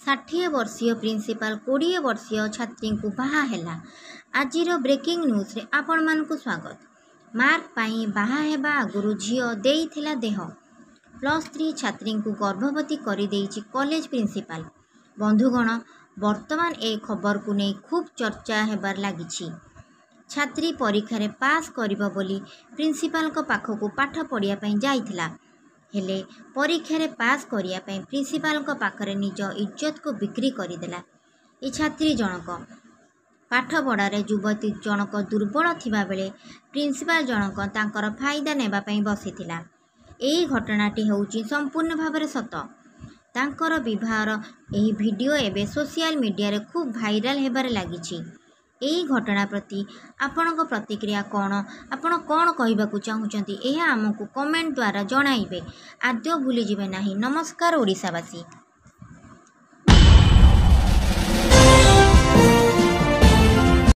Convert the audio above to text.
60 वर्षीय प्रिंसिपाल 20 वर्षीय छात्री को बाहा हैला। आजिर ब्रेकिंग न्यूज रे आपण मानकु स्वागत। मार्क पाई बाहा हेबा आगुरु झियो देइथिला देह। +3 छात्री को गर्भवती करि देइछि कॉलेज प्रिंसिपाल। बंधुगण, वर्तमान ए खबर को नहीं खूब चर्चा हेबार लागिछि। छात्री परीक्षा रे पास करिबो बोली प्रिंसिपाल को पाखकु पाठ पढ़िया पई जाइथिला। हेले परीक्षा रे पास करिया पई प्रिंसिपाल को पाखरे निज इज्जत को बिक्री करिदेला। ए छात्री जनक पाठ पढ़ारे युवती जनक दुर्बल थिबा बेले प्रिंसिपाल जनक तांकर फायदा नेबा पई बसिथिला। एही घटनाटी होउची संपूर्ण भाबरे सत। तांकर विवाहर एही वीडियो एबे सोशल मीडिया रे खूब भाइराल हेबारे लागिछि। एही घटना प्रति आपणक प्रतिक्रिया कौन, आपण कौन कहबाकू चाहुचंती, एहा हमकु कमेंट द्वारा जणाइबे। आद्य भूली जिबे नाही। नमस्कार ओडिसावासी।